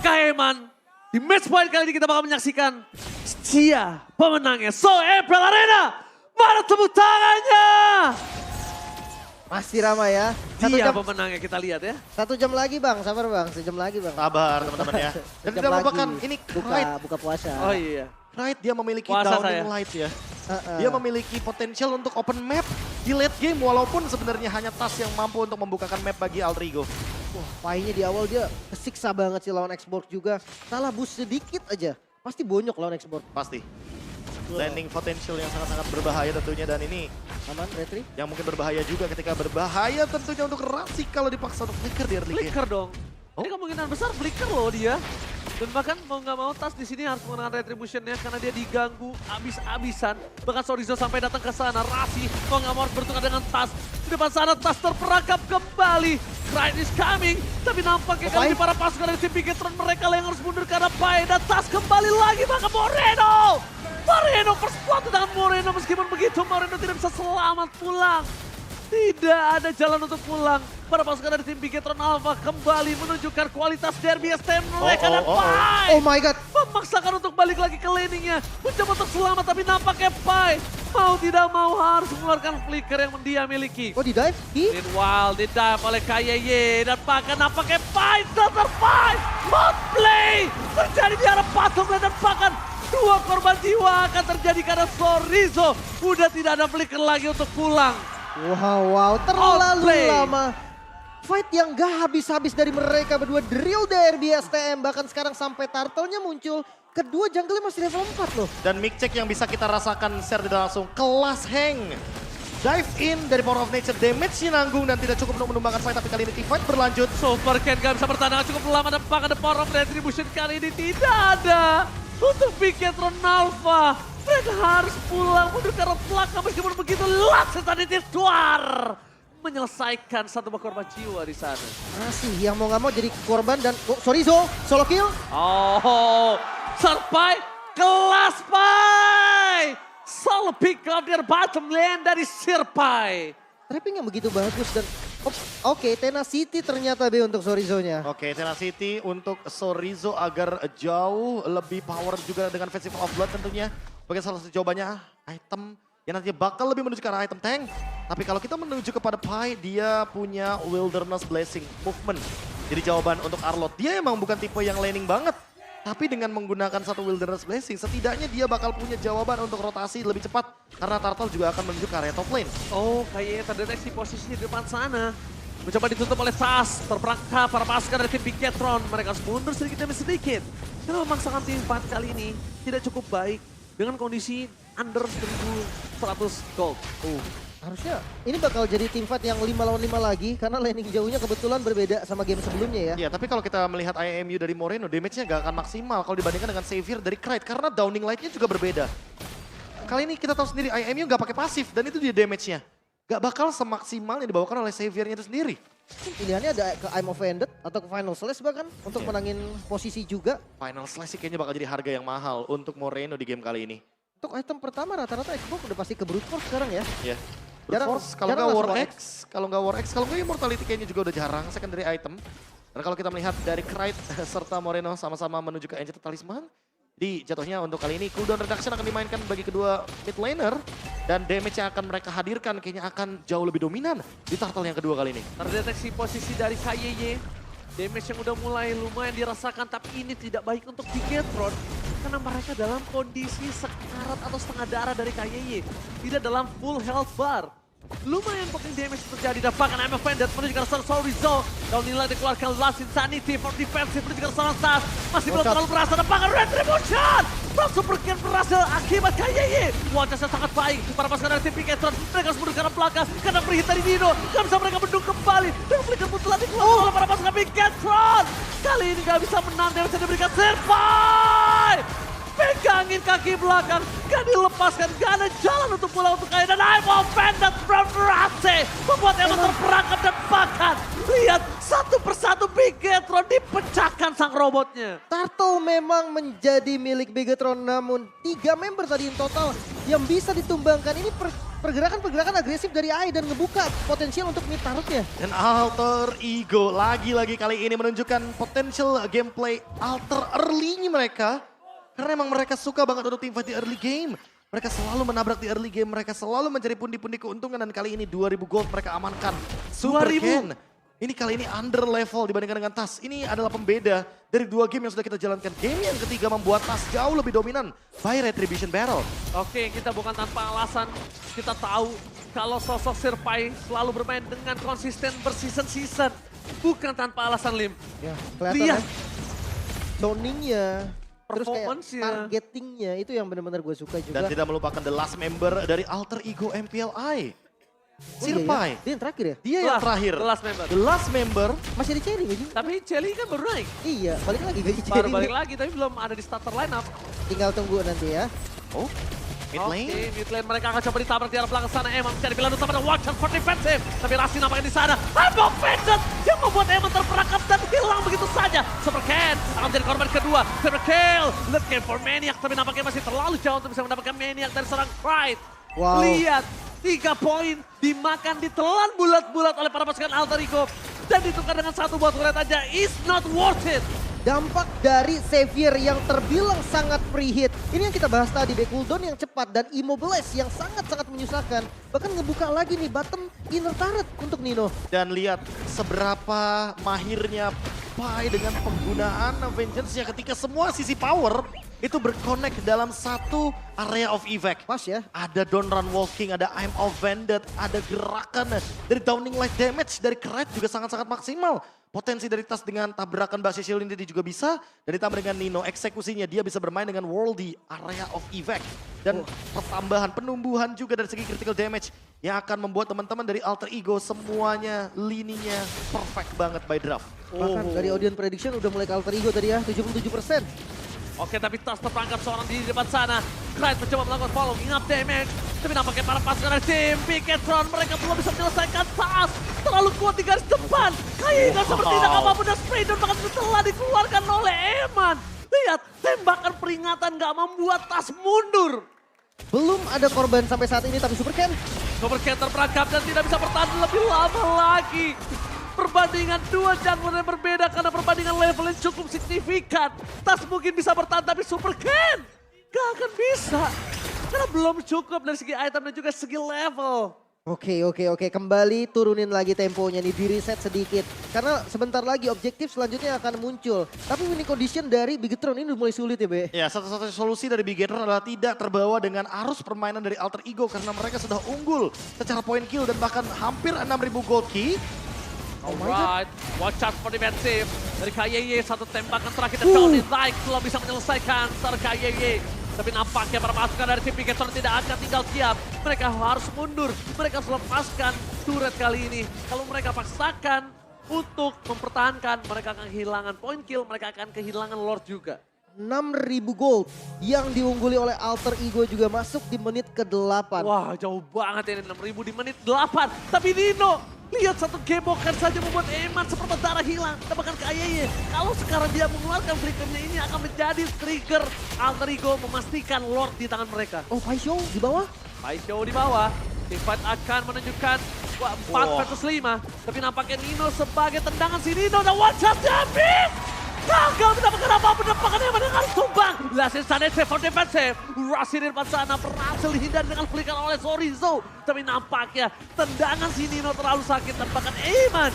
Apakah Eman di match point kali ini kita bakal menyaksikan Cia pemenangnya So April Arena. Mana tepuk tangannya? Masih ramai ya. Dia pemenangnya kita lihat ya. 1 jam lagi bang, sabar bang, 1 jam lagi bang. Sabar teman-teman ya. Dan Jam tidak lagi. melupakan ini Krite. Buka puasa. Oh iya. Krite dia memiliki Puasa downing saya. light ya. Dia memiliki potensial untuk open map di late game walaupun sebenarnya hanya Tas yang mampu untuk membukakan map bagi Aldrigo. Wah, Pai-nya di awal dia kesiksa banget sih lawan Xbox juga. Salah boost sedikit aja, pasti bonyok lawan Xbox. Pasti. Landing potential yang sangat-sangat berbahaya tentunya dan ini Aman, retri. yang mungkin berbahaya juga ketika berbahaya tentunya untuk Rasi kalau dipaksa untuk flicker di early game. Flicker dong. Ini kemungkinan besar flicker loh dia. Dan bahkan mau nggak mau Tas di sini harus menggunakan retributionnya karena dia diganggu abis-abisan. Bahkan Sorizo sampai datang ke sana. Rasi mau nggak mau harus bertukar dengan Tas. Di depan sana Tas terperangkap kembali. Krite is coming. Tapi nampaknya kali ini para pasukan dari tim Bigetron mereka lah yang harus mundur karena Pai. Dan Tas kembali lagi bahkan Moreno. Moreno first blood dengan Moreno. Meskipun begitu Moreno tidak bisa selamat pulang. Tidak ada jalan untuk pulang. Para pasukan dari tim Bigetron Alpha kembali menunjukkan kualitas derby STM mereka dan Pai. Oh my god. Memaksakan untuk balik lagi ke laningnya. Mencoba untuk selamat tapi nampaknya Pai mau tidak mau harus mengeluarkan flicker yang dia miliki. Oh di dive? Meanwhile di dive oleh KYY dan bahkan nampaknya Pai survive. Outplay terjadi di arah patung dan bahkan 2 korban jiwa akan terjadi karena Sorizo udah tidak ada flicker lagi untuk pulang. Wow, terlalu Outplay. lama. Fight yang gak habis-habis dari mereka berdua. Drill derby STM, bahkan sekarang sampai turtle-nya muncul. Kedua jungle masih level 4 loh. Dan mic check yang bisa kita rasakan share tidak langsung kelas hang. Dive in dari Power of Nature, damage-nya nanggung dan tidak cukup untuk menumbangkan fight. Tapi kali ini team fight berlanjut. Super Ken gak bisa bertahan cukup lama dan bahkan the power of retribution kali ini tidak ada. Untuk Bigetron Alpha, mereka harus pulang mundur ke arah belakang meskipun begitu langsung tadi keluar. Menyelesaikan 1 korban jiwa di sana. Masih yang mau gak mau jadi korban dan Sorizo solo kill. Oh, Serpai kelas Pai. Solo pick up their bottom lane dari Serpai. Trapping yang begitu bagus dan oke, Tenacity ternyata B untuk Sorizo-nya. Oke, Tenacity untuk Sorizo agar jauh lebih power juga dengan Festival of Blood tentunya. Bagi salah satu jawabannya, item yang nantinya bakal lebih menuju ke arah item tank. Tapi kalau kita menuju kepada Pai, dia punya Wilderness Blessing Movement. Jadi jawaban untuk Arlott, dia emang bukan tipe yang laning banget. Tapi dengan menggunakan satu Wilderness Blessing, setidaknya dia bakal punya jawaban untuk rotasi lebih cepat. Karena Turtle juga akan menuju ke area top lane. Oh, kayaknya terdeteksi posisinya di depan sana. Mencoba ditutup oleh Tas, terperangkap para pasukan dari tim Bigetron. Mereka harus mundur sedikit demi sedikit. Karena memaksakan tim 4 kali ini tidak cukup baik dengan kondisi under 1100 gold. Harusnya ini bakal jadi tim fight yang 5 lawan 5 lagi karena laning jauhnya kebetulan berbeda sama game sebelumnya ya. Iya, tapi kalau kita melihat IMU dari Moreno, damage-nya gak akan maksimal kalau dibandingkan dengan Xavier dari Krite karena downing light-nya juga berbeda. Kali ini kita tahu sendiri IMU gak pakai pasif dan itu dia damage-nya. Gak bakal semaksimal yang dibawakan oleh Xavier-nya itu sendiri. Pilihannya ada ke I'm Offended atau ke Final Slash bahkan untuk menangin posisi juga. Final Slash sih kayaknya bakal jadi harga yang mahal untuk Moreno di game kali ini. Untuk item pertama rata-rata Xbox udah pasti ke Brute Force sekarang ya. Iya. Jarang- Force, kalau jarang nggak langsung War X, kalau nggak War X, kalau nggak Immortality kayaknya juga udah jarang secondary item. Dan kalau kita melihat dari Krite serta Moreno sama-sama menuju ke Enchanted Talisman, di jatuhnya untuk kali ini cooldown reduction akan dimainkan bagi kedua mid laner dan damage yang akan mereka hadirkan kayaknya akan jauh lebih dominan di turtle yang kedua kali ini. Terdeteksi posisi dari KYY. Damage yang udah mulai lumayan dirasakan tapi ini tidak baik untuk Bigetron. Karena mereka dalam kondisi sekarat atau setengah darah dari KYY. Tidak dalam full health bar. Lumayan poking damage terjadi dan bahkan I'm Offended menuju ke arah Sorizo. Daun nilai dikeluarkan Last Insanity for defensive menuju ke arah Tas. Masih belum terlalu berasa dan bahkan Retribution. Langsung berkian berhasil akibat KYY. Wajahnya sangat baik. Para pasukan dari tim Bigetron mereka harus mundur ke arah belakang. Karena berhit dari Dino. Gak bisa mereka bendung kembali. Dan flicker mutlak dikeluarkan oleh para pasukan Bigetron. Kali ini gak bisa menang. Dia bisa diberikan survive. Pegangin kaki belakang, gak dilepaskan, gak ada jalan untuk pulang untuk kaya. Dan I'm Offended from Rase membuat Emma terperangkap dan bahkan lihat satu persatu Bigetron dipecahkan sang robotnya. Turtle memang menjadi milik Bigetron namun 3 member tadi in total yang bisa ditumbangkan ini pergerakan agresif dari AI dan ngebuka potensial untuk mid turretnya. Dan Alter Ego lagi-lagi kali ini menunjukkan potential gameplay alter early-nya mereka. Karena emang mereka suka banget untuk teamfight di early game. Mereka selalu menabrak di early game, mereka selalu mencari pundi-pundi keuntungan dan kali ini 2000 gold mereka amankan. Super 2000. Ken. Ini kali ini under level dibandingkan dengan TAS. Ini adalah pembeda dari 2 game yang sudah kita jalankan. Game yang ketiga membuat TAS jauh lebih dominan by Retribution Battle. Oke, kita bukan tanpa alasan. Kita tahu kalau sosok Sirpai selalu bermain dengan konsisten berseason-season. Bukan tanpa alasan, Lim. Ya, kelihatan Lihat. ya. Zoningnya, terus kayak Performance-nya. targetingnya itu yang benar-benar gue suka juga. Dan tidak melupakan the last member dari Alter Ego MPLI. Oh iya ya, Sirpai. dia yang terakhir ya? Dia yang terakhir. The last member. The last member. Masih di Cherry gak sih? Tapi Celi kan baru naik. Iya, balik lagi gaji Baru Cherry. balik lagi, tapi belum ada di starter lineup. Tinggal tunggu nanti ya. Oh, mid lane. Oke, mid lane mereka akan coba ditabrak di arah belakang sana. Emang mencari pilihan utama dan watch out for defensive. Tapi Rasi nampaknya di sana. Ambok Vengeance yang membuat Eman terperangkap dan hilang begitu saja. Super Ken akan menjadi korban kedua. Super kill. Let's game for Maniac. Tapi nampaknya masih terlalu jauh untuk bisa mendapatkan Maniac dari seorang Pride. Wow. Lihat, 3 poin dimakan, ditelan bulat-bulat oleh para pasukan Alter Ego. Dan ditukar dengan satu buat turret aja. Is not worth it. Dampak dari Xavier yang terbilang sangat free hit. Ini yang kita bahas tadi, back cooldown yang cepat dan immobilize yang sangat-sangat menyusahkan. Bahkan ngebuka lagi nih bottom inner turret untuk Nino. Dan lihat seberapa mahirnya Pai dengan penggunaan Vengeance-nya ketika semua sisi power itu berconnect dalam satu area of effect. Pas ya. Ada Don't Run Walking, ada I'm Offended, ada gerakan dari Downing Light Damage dari Krait juga sangat-sangat maksimal. Potensi dari Tas dengan tabrakan Basis Shield ini juga bisa. Dan ditambah dengan Nino, eksekusinya dia bisa bermain dengan Worldy, area of effect. Dan pertambahan, penumbuhan juga dari segi critical damage yang akan membuat teman-teman dari Alter Ego semuanya lininya perfect banget by draft. Bahkan dari audience prediction udah mulai ke Alter Ego tadi ya, 77%. Oke, tapi Tas terperangkap seorang di depan sana. Knight mencoba melakukan following up damage. Tapi nampaknya para pasukan dari tim Piketron mereka belum bisa menyelesaikan Tas. Terlalu kuat di garis depan. Kayaknya seperti tidak apapun dan spray down bahkan telah dikeluarkan oleh Eman. Lihat, tembakan peringatan gak membuat Tas mundur. Belum ada korban sampai saat ini tapi Super Ken. Super Ken terperangkap dan tidak bisa bertahan lebih lama lagi. Perbandingan 2 jungler yang berbeda karena perbandingan levelnya cukup signifikan. Tas mungkin bisa bertahan tapi Super Ken gak akan bisa. Karena belum cukup dari segi item dan juga segi level. Oke. Kembali turunin lagi temponya nih, di reset sedikit. Karena sebentar lagi objektif selanjutnya akan muncul. Tapi winning condition dari Bigetron ini udah mulai sulit ya, Be. Ya, satu-satunya solusi dari Bigetron adalah tidak terbawa dengan arus permainan dari Alter Ego karena mereka sudah unggul secara point kill dan bahkan hampir 6.000 gold key. Alright, watch out for defensive. Dari KYY, satu tembakan terakhir dan Johnny Dyke belum bisa menyelesaikan secara KYY. Tapi nampaknya para pasukan dari tim Piketron tidak akan tinggal diam. Mereka harus mundur, mereka harus lepaskan turret kali ini. Kalau mereka paksakan untuk mempertahankan, mereka akan kehilangan point kill, mereka akan kehilangan Lord juga. 6.000 gold yang diungguli oleh Alter Ego juga masuk di menit ke-8. Wah, jauh banget ini 6.000 di menit 8. Tapi Nino, lihat satu gebokan saja membuat Eman seperti darah hilang. Bahkan kayaknya kalau sekarang dia mengeluarkan flickernya ini akan menjadi trigger Alter Ego memastikan Lord di tangan mereka. Oh, Paisho di bawah. Paisho di bawah. Teamfight akan menunjukkan 4 versus 5. Tapi nampaknya Nino sebagai tendangan si Nino dan one shot habis. Gagal mendapatkan apa-apa, mendapatkan Eman yang harus tumbang. Lasin sana save for defensive. Rasi di depan sana berhasil dihindari dengan flicker oleh Sorizo. Tapi nampaknya tendangan si Nino terlalu sakit dan bahkan Eman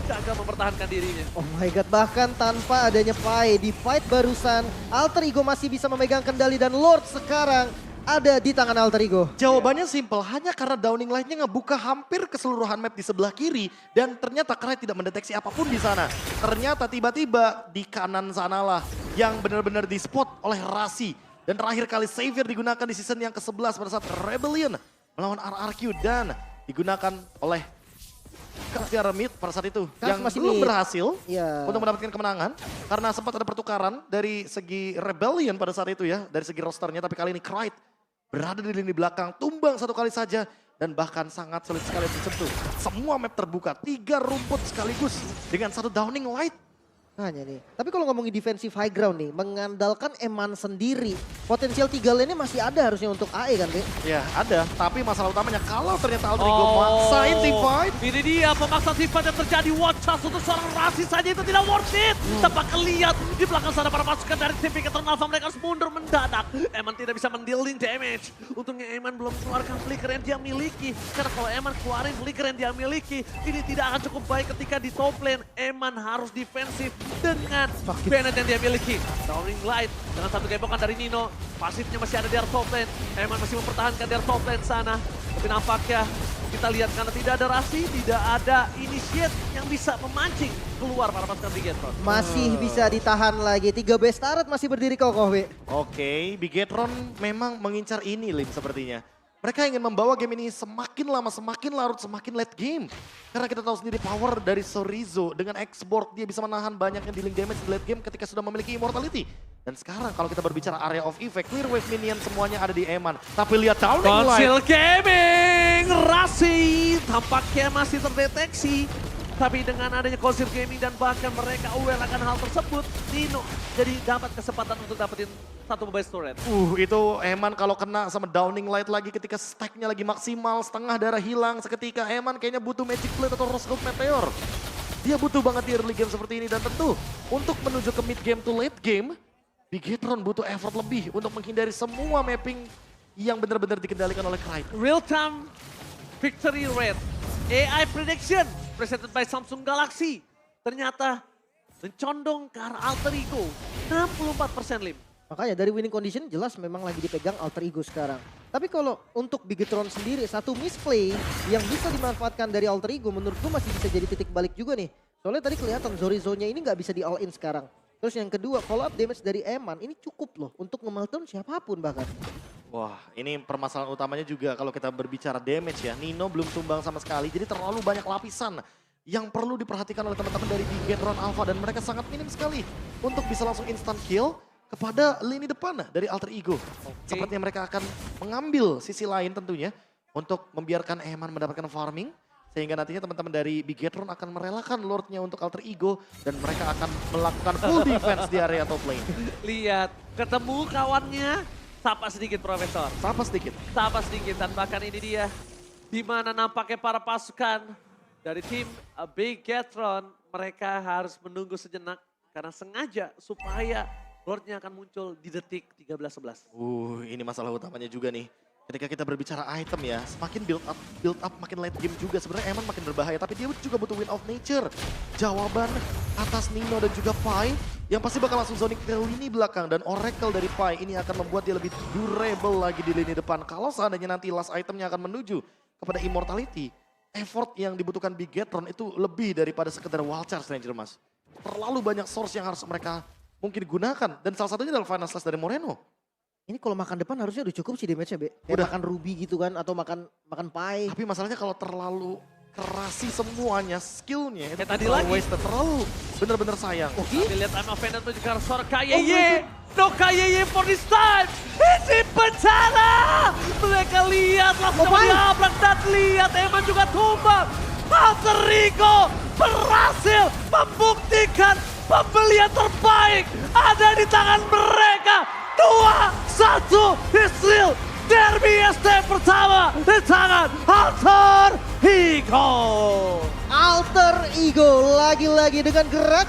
gagal mempertahankan dirinya. Oh my god, bahkan tanpa adanya Pai di fight barusan, Alter Ego masih bisa memegang kendali dan Lord sekarang ada di tangan Alter Ego. Jawabannya simple, hanya karena Downing Light-nya ngebuka hampir keseluruhan map di sebelah kiri dan ternyata Krait tidak mendeteksi apapun di sana. Ternyata tiba-tiba di kanan sanalah yang benar-benar di-spot oleh Rasi. Dan terakhir kali Xavier digunakan di season yang ke-11 pada saat Rebellion melawan RRQ dan digunakan oleh Kasiar Mid pada saat itu Kas yang masih belum mid. berhasil Iya. untuk mendapatkan kemenangan karena sempat ada pertukaran dari segi Rebellion pada saat itu ya, dari segi rosternya, tapi kali ini Krait berada di lini belakang, tumbang satu kali saja dan bahkan sangat sulit sekali disentuh. Semua map terbuka, 3 rumput sekaligus dengan satu Downing Light. Makanya nih. Tapi kalau ngomongin defensive high ground nih, mengandalkan Eman sendiri, potensial 3 lane-nya masih ada harusnya untuk AE kan, Be? Ya ada, tapi masalah utamanya kalau ternyata Alter Ego maksain team fight. Ini dia pemaksaan team fight yang terjadi. Watch out untuk seorang Rasi saja itu tidak worth it. Tanpa kelihat di belakang sana para pasukan dari tim Bigetron Alpha mereka harus mundur mendadak. Eman tidak bisa mendealing damage. Untungnya Eman belum keluarkan flicker yang dia miliki. Karena kalau Eman keluarin flicker yang dia miliki, ini tidak akan cukup baik ketika di top lane. Eman harus defensif dengan Bennett yang dia miliki. Downing Light dengan satu gembokan dari Nino. Pasifnya masih ada di area top lane. Eman masih mempertahankan di area top lane sana. Tapi nampaknya kita lihat karena tidak ada Rasi, tidak ada initiate yang bisa memancing keluar para pasukan Bigetron. Masih bisa ditahan lagi. 3 best turret masih berdiri kokoh, Be. Oke, Bigetron memang mengincar ini Lim sepertinya. Mereka ingin membawa game ini semakin lama, semakin larut, semakin late game. Karena kita tahu sendiri power dari Chorizo dengan X-Board dia bisa menahan banyaknya dealing damage di late game ketika sudah memiliki immortality. Dan sekarang kalau kita berbicara area of effect, clear wave minion semuanya ada di Eman. Tapi lihat Downing Light. Konsil Gaming, Rasi tampaknya masih terdeteksi. Tapi dengan adanya Konsil Gaming dan bahkan mereka aware akan hal tersebut, Nino jadi dapat kesempatan untuk dapetin satu best turret. Itu Eman kalau kena sama Downing Light lagi ketika stacknya lagi maksimal, setengah darah hilang. Seketika Eman kayaknya butuh Magic Blade atau Rose Gold Meteor. Dia butuh banget di early game seperti ini dan tentu untuk menuju ke mid game to late game, Bigetron butuh effort lebih untuk menghindari semua mapping yang benar-benar dikendalikan oleh Clyde. Real time victory rate, AI prediction presented by Samsung Galaxy. Ternyata mencondong ke arah Alter Ego, 64% Lim. Makanya dari winning condition jelas memang lagi dipegang Alter Ego sekarang. Tapi kalau untuk Bigetron sendiri, satu misplay yang bisa dimanfaatkan dari Alter Ego menurutku masih bisa jadi titik balik juga nih. Soalnya tadi kelihatan Chorizo-nya ini nggak bisa di all in sekarang. Terus yang kedua, follow up damage dari Eman ini cukup loh untuk nge-meltdown siapapun bahkan. Wah, ini permasalahan utamanya juga kalau kita berbicara damage ya. Nino belum tumbang sama sekali, jadi terlalu banyak lapisan yang perlu diperhatikan oleh teman-teman dari Bigetron Alpha. Dan mereka sangat minim sekali untuk bisa langsung instant kill kepada lini depan dari Alter Ego. Sepertinya mereka akan mengambil sisi lain tentunya untuk membiarkan Eman mendapatkan farming. Sehingga nantinya teman-teman dari Bigetron akan merelakan Lordnya untuk Alter Ego. Dan mereka akan melakukan full defense di area top lane. Lihat, ketemu kawannya, sapa sedikit Profesor. Sapa sedikit. Dan bahkan ini dia, di mana nampaknya para pasukan dari tim Bigetron, mereka harus menunggu sejenak karena sengaja supaya Lordnya akan muncul di detik 13-11. Ini masalah utamanya juga nih. Ketika kita berbicara item ya, semakin build up makin late game juga. Sebenarnya Eman makin berbahaya, tapi dia juga butuh win of nature. Jawaban atas Nino dan juga Pai yang pasti bakal langsung zoning ke lini belakang. Dan Oracle dari Pai ini akan membuat dia lebih durable lagi di lini depan. Kalau seandainya nanti last itemnya akan menuju kepada immortality, effort yang dibutuhkan Bigetron itu lebih daripada sekedar wild charge Ranger Mas. Terlalu banyak source yang harus mereka mungkin gunakan. Dan salah satunya adalah Final Slash dari Moreno. Ini kalau makan depan harusnya udah cukup sih damage-nya, Be. Kayak Udah. makan ruby gitu kan, atau makan pie. Tapi masalahnya kalau terlalu kerasi semuanya, skillnya itu Kayak tadi terlalu lagi. wasted, terlalu bener-bener sayang. Tapi lihat I'm offended menuju ke arah suara KYY. No KYY for this time. Ini bencana. Mereka lihat langsung diabrak dan lihat Eman juga tumbang. Alter Ego berhasil membuktikan pembelian terbaik ada di tangan mereka. 2-1 Israel Derby ST pertama di tangan Alter Ego. Alter Ego lagi-lagi dengan gerakan